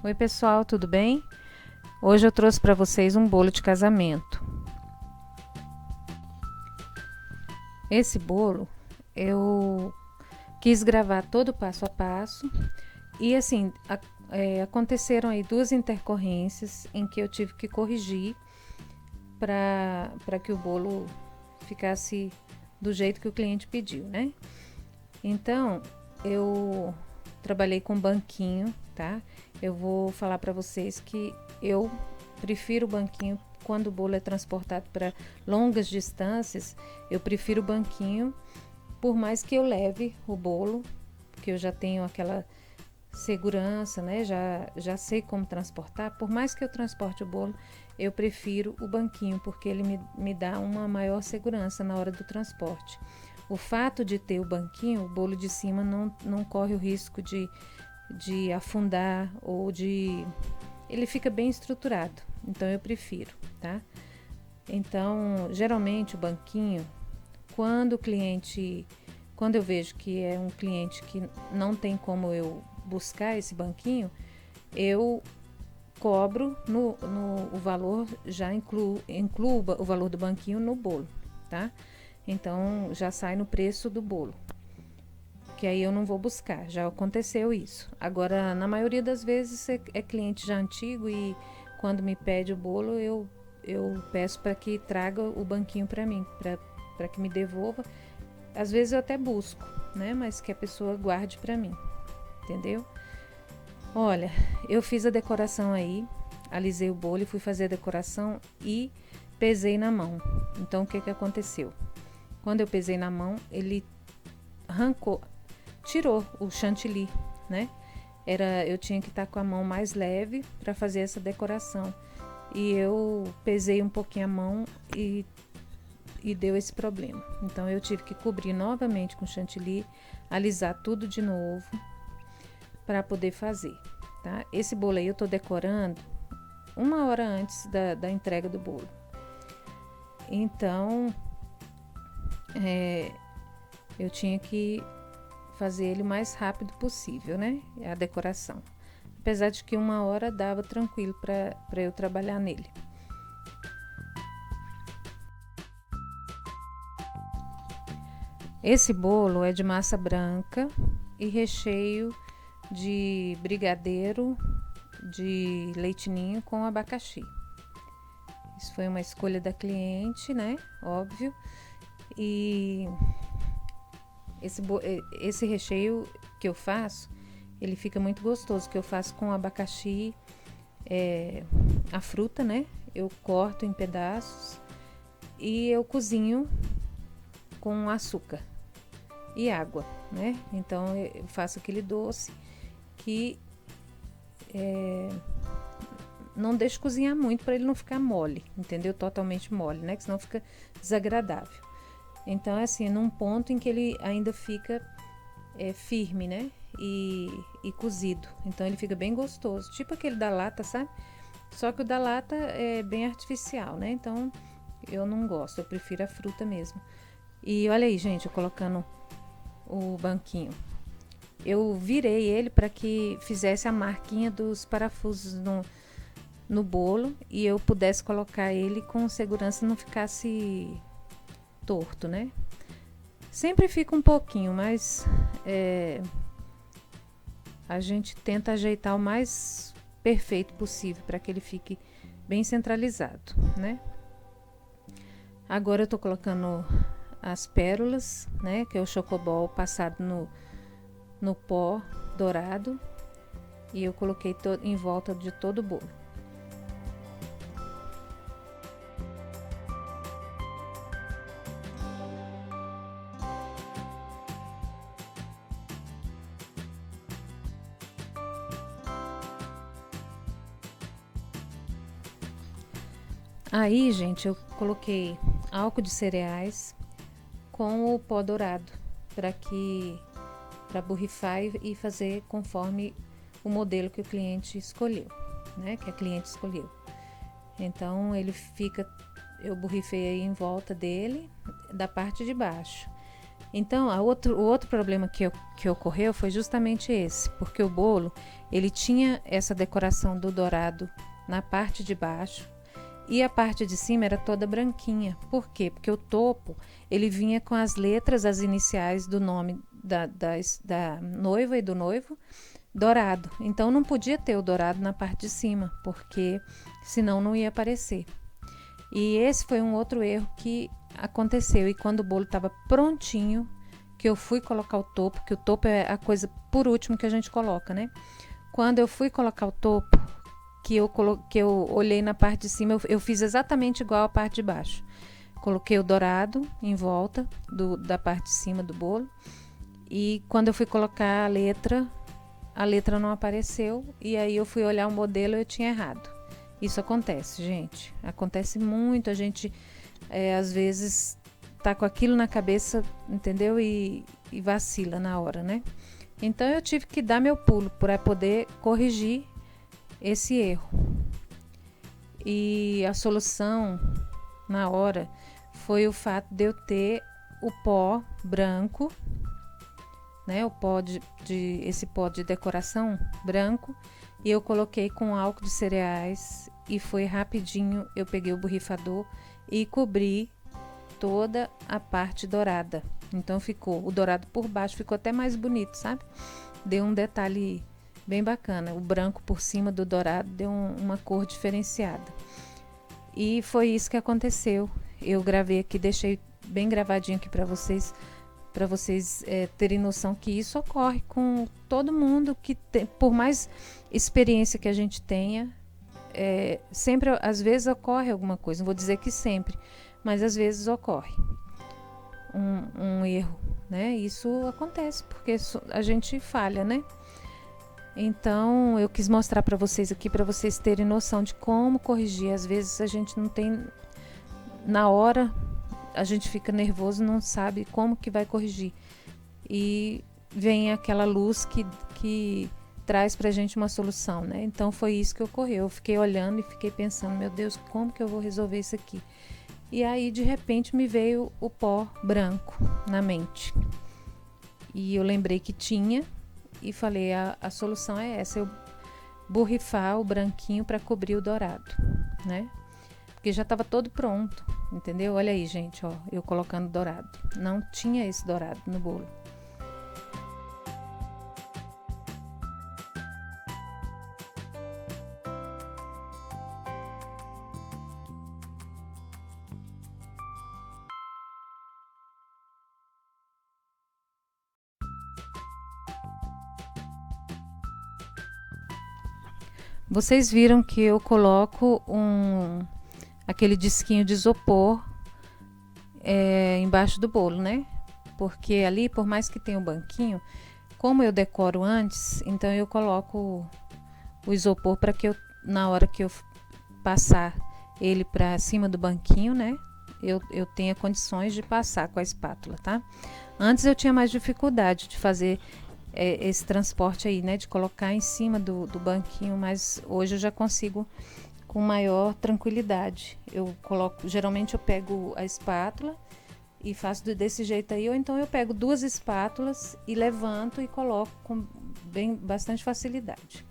Oi pessoal, tudo bem? Hoje eu trouxe para vocês um bolo de casamento. Esse bolo eu quis gravar todo o passo a passo e assim, aconteceram aí duas intercorrências em que eu tive que corrigir para que o bolo ficasse do jeito que o cliente pediu, né? Então, eu trabalhei com banquinho, tá? Eu vou falar para vocês que eu prefiro o banquinho quando o bolo é transportado para longas distâncias. Eu prefiro o banquinho, por mais que eu leve o bolo, porque eu já tenho aquela segurança, né? Já sei como transportar. Por mais que eu transporte o bolo, eu prefiro o banquinho, porque ele me dá uma maior segurança na hora do transporte. O fato de ter o banquinho, o bolo de cima não corre o risco de afundar ou de... Ele fica bem estruturado, então eu prefiro, tá? Então, geralmente o banquinho, quando eu vejo que é um cliente que não tem como eu buscar esse banquinho, eu cobro o valor, já incluo o valor do banquinho no bolo, tá? Então já sai no preço do bolo, que aí eu não vou buscar, já aconteceu isso. Agora, na maioria das vezes é cliente já antigo e quando me pede o bolo, eu peço para que traga o banquinho para mim, para que me devolva. Às vezes eu até busco, né? Mas que a pessoa guarde para mim, entendeu? Olha, eu fiz a decoração aí, alisei o bolo e fui fazer a decoração e pesei na mão. Então, o que aconteceu? Quando eu pesei na mão, ele tirou o chantilly, né? Eu tinha que estar com a mão mais leve para fazer essa decoração. E eu pesei um pouquinho a mão e deu esse problema. Então eu tive que cobrir novamente com chantilly, alisar tudo de novo para poder fazer, tá? Esse bolo aí eu tô decorando 1 hora antes da entrega do bolo. Então, eu tinha que fazer ele o mais rápido possível, né? A decoração. Apesar de que 1 hora dava tranquilo para eu trabalhar nele. Esse bolo é de massa branca e recheio de brigadeiro de leite ninho com abacaxi. Isso foi uma escolha da cliente, né? Óbvio. E esse recheio que eu faço, ele fica muito gostoso, que eu faço com abacaxi, a fruta, né? Eu corto em pedaços e eu cozinho com açúcar e água, né? Então eu faço aquele doce que não deixo cozinhar muito para ele não ficar mole, entendeu? Totalmente mole, né? Que senão fica desagradável. Então é assim, num ponto em que ele ainda fica firme, né? E cozido. Então ele fica bem gostoso, tipo aquele da lata, sabe? Só que o da lata é bem artificial, né? Então eu não gosto, eu prefiro a fruta mesmo. E olha aí, gente, eu colocando o banquinho. Eu virei ele para que fizesse a marquinha dos parafusos no bolo e eu pudesse colocar ele com segurança, não ficasse torto, né? Sempre fica um pouquinho, mas a gente tenta ajeitar o mais perfeito possível para que ele fique bem centralizado, né? Agora eu tô colocando as pérolas, né? Que é o chocobol passado no pó dourado e eu coloquei em volta de todo o bolo. Aí, gente, eu coloquei álcool de cereais com o pó dourado para borrifar e fazer conforme o modelo que o cliente escolheu, né? Que a cliente escolheu. Então eu borrifei aí em volta dele, da parte de baixo. Então, o outro problema que ocorreu foi justamente esse, porque o bolo, ele tinha essa decoração do dourado na parte de baixo e a parte de cima era toda branquinha. Por quê? Porque o topo, ele vinha com as letras, as iniciais do nome da noiva e do noivo, dourado. Então, não podia ter o dourado na parte de cima, porque senão não ia aparecer. E esse foi um outro erro que aconteceu. E quando o bolo estava prontinho, que eu fui colocar o topo, que o topo é a coisa por último que a gente coloca, né? Quando eu fui colocar o topo, que eu olhei na parte de cima, eu fiz exatamente igual a parte de baixo. Coloquei o dourado em volta da parte de cima do bolo. E quando eu fui colocar a letra não apareceu. E aí eu fui olhar o modelo e eu tinha errado. Isso acontece, gente. Acontece muito. A gente, às vezes, tá com aquilo na cabeça, entendeu? E vacila na hora, né? Então, eu tive que dar meu pulo para poder corrigir esse erro. E a solução, na hora, foi o fato de eu ter o pó branco, né? O pó esse pó de decoração branco. E eu coloquei com álcool de cereais e foi rapidinho. Eu peguei o borrifador e cobri toda a parte dourada. Então ficou o dourado por baixo, ficou até mais bonito, sabe? Deu um detalhe bem bacana. O branco por cima do dourado deu uma cor diferenciada. E foi isso que aconteceu. Eu gravei aqui, deixei bem gravadinho aqui para vocês terem noção que isso ocorre com todo mundo que tem, por mais experiência que a gente tenha, sempre, às vezes ocorre alguma coisa, não vou dizer que sempre, mas às vezes ocorre um erro, né? Isso acontece porque a gente falha, né? Então eu quis mostrar para vocês aqui, para vocês terem noção de como corrigir. Às vezes a gente não tem, na hora a gente fica nervoso, não sabe como que vai corrigir. E vem aquela luz que traz pra gente uma solução, né? Então foi isso que ocorreu. Eu fiquei olhando e fiquei pensando, meu Deus, como que eu vou resolver isso aqui? E aí, de repente, me veio o pó branco na mente. E eu lembrei que tinha e falei, a solução é essa, eu borrifar o branquinho para cobrir o dourado, né? Porque já estava todo pronto, entendeu? Olha aí, gente, ó, eu colocando dourado. Não tinha esse dourado no bolo. Vocês viram que eu coloco aquele disquinho de isopor embaixo do bolo, né? Porque ali, por mais que tenha um banquinho, como eu decoro antes, então eu coloco o isopor para que na hora que eu passar ele para cima do banquinho, né? Eu tenha condições de passar com a espátula, tá? Antes eu tinha mais dificuldade de fazer esse transporte aí, né? De colocar em cima do banquinho, mas hoje eu já consigo com maior tranquilidade. Geralmente eu pego a espátula e faço desse jeito aí, ou então eu pego 2 espátulas e levanto e coloco com bastante facilidade.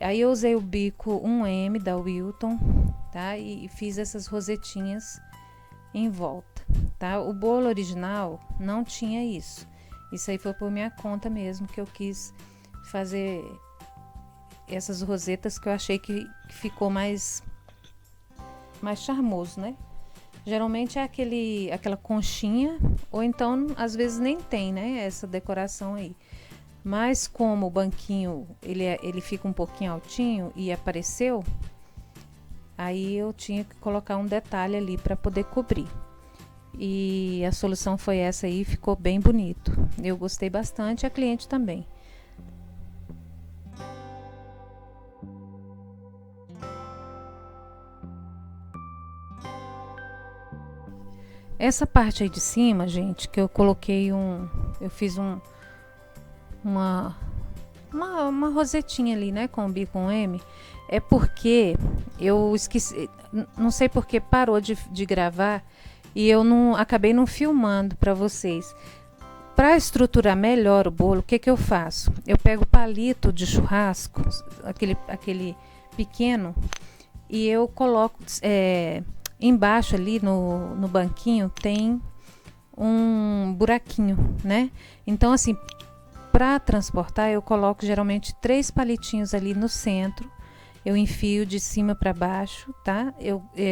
Aí eu usei o bico 1M da Wilton, tá? E fiz essas rosetinhas em volta, tá? O bolo original não tinha isso. Isso aí foi por minha conta mesmo que eu quis fazer essas rosetas que eu achei que ficou mais charmoso, né? Geralmente é aquela conchinha, ou então às vezes nem tem, né? Essa decoração aí. Mas como o banquinho ele fica um pouquinho altinho e apareceu, aí eu tinha que colocar um detalhe ali para poder cobrir. E a solução foi essa aí, ficou bem bonito. Eu gostei bastante, a cliente também. Essa parte aí de cima, gente, que eu coloquei eu fiz uma rosetinha ali, né, com o bico 1M, é porque eu esqueci, não sei porque parou de gravar e eu acabei não filmando para vocês. Para estruturar melhor o bolo, o que que eu faço? Eu pego o palito de churrasco, aquele pequeno, e eu coloco embaixo ali no banquinho tem um buraquinho, né? Então assim, para transportar eu coloco geralmente 3 palitinhos ali no centro. Eu enfio de cima para baixo, tá?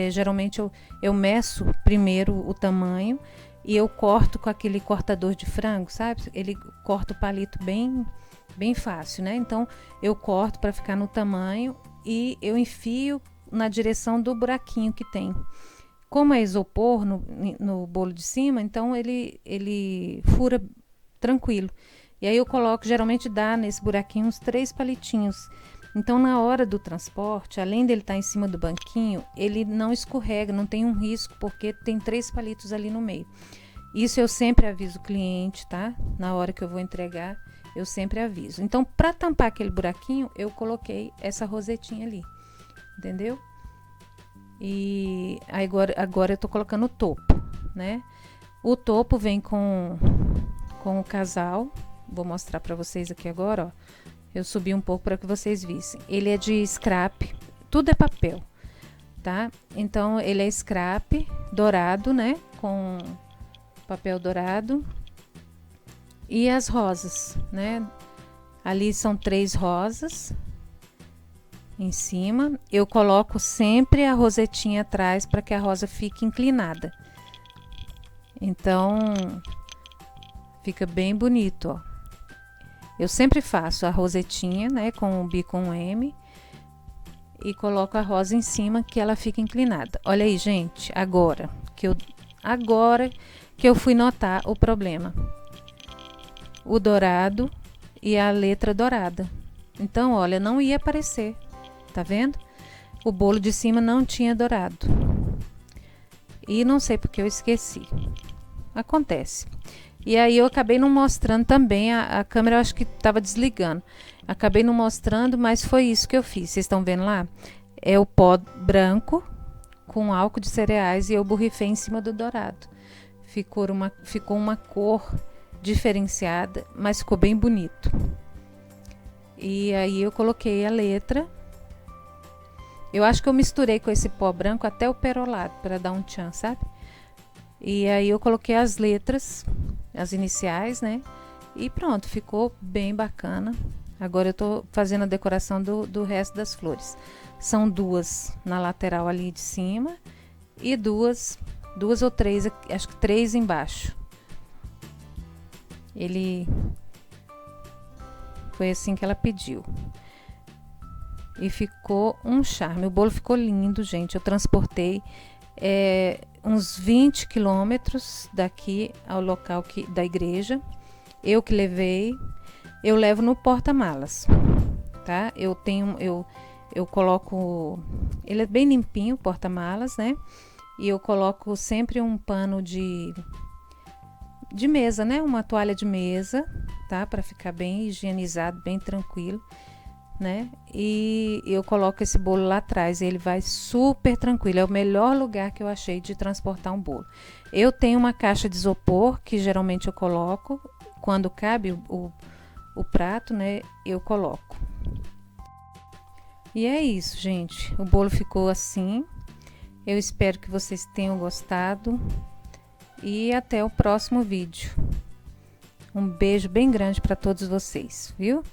Geralmente eu meço primeiro o tamanho e eu corto com aquele cortador de frango, sabe? Ele corta o palito bem fácil, né? Então eu corto para ficar no tamanho e eu enfio na direção do buraquinho que tem. Como é isopor no bolo de cima, então ele fura tranquilo. E aí eu coloco, geralmente dá nesse buraquinho uns 3 palitinhos. Então, na hora do transporte, além dele estar em cima do banquinho, ele não escorrega, não tem um risco, porque tem 3 palitos ali no meio. Isso eu sempre aviso o cliente, tá? Na hora que eu vou entregar, eu sempre aviso. Então, para tampar aquele buraquinho, eu coloquei essa rosetinha ali, entendeu? E agora eu tô colocando o topo, né? O topo vem com o casal. Vou mostrar para vocês aqui agora, ó. Eu subi um pouco para que vocês vissem. Ele é de scrap, tudo é papel, tá? Então, ele é scrap dourado, né? Com papel dourado. E as rosas, né? Ali são 3 rosas em cima. Eu coloco sempre a rosetinha atrás para que a rosa fique inclinada. Então, fica bem bonito, ó. Eu sempre faço a rosetinha, né, com o bico M e coloco a rosa em cima que ela fica inclinada. Olha aí, gente, agora que eu fui notar o problema. O dourado e a letra dourada. Então, olha, não ia aparecer, tá vendo? O bolo de cima não tinha dourado. E não sei porque eu esqueci. Acontece. E aí eu acabei não mostrando também, a câmera eu acho que estava desligando. Acabei não mostrando, mas foi isso que eu fiz. Vocês estão vendo lá? É o pó branco com álcool de cereais e eu borrifei em cima do dourado. Ficou uma cor diferenciada, mas ficou bem bonito. E aí eu coloquei a letra. Eu acho que eu misturei com esse pó branco até o perolado para dar um tchan, sabe? E aí eu coloquei as letras, as iniciais, né? E pronto, ficou bem bacana. Agora eu tô fazendo a decoração do resto das flores. São 2 na lateral ali de cima e duas ou 3, acho que 3 embaixo. Foi assim que ela pediu. E ficou um charme. O bolo ficou lindo, gente. Eu transportei uns 20 quilômetros daqui ao local da igreja. Eu que levei. Eu levo no porta-malas, tá? Eu coloco... Ele é bem limpinho, o porta-malas, né? E eu coloco sempre um pano de mesa, né? Uma toalha de mesa, tá? Para ficar bem higienizado, bem tranquilo, né? E eu coloco esse bolo lá atrás, ele vai super tranquilo. É o melhor lugar que eu achei de transportar um bolo. Eu tenho uma caixa de isopor que geralmente eu coloco quando cabe o prato, né? Eu coloco. E é isso, gente. O bolo ficou assim. Eu espero que vocês tenham gostado e até o próximo vídeo. Um beijo bem grande para todos vocês, viu?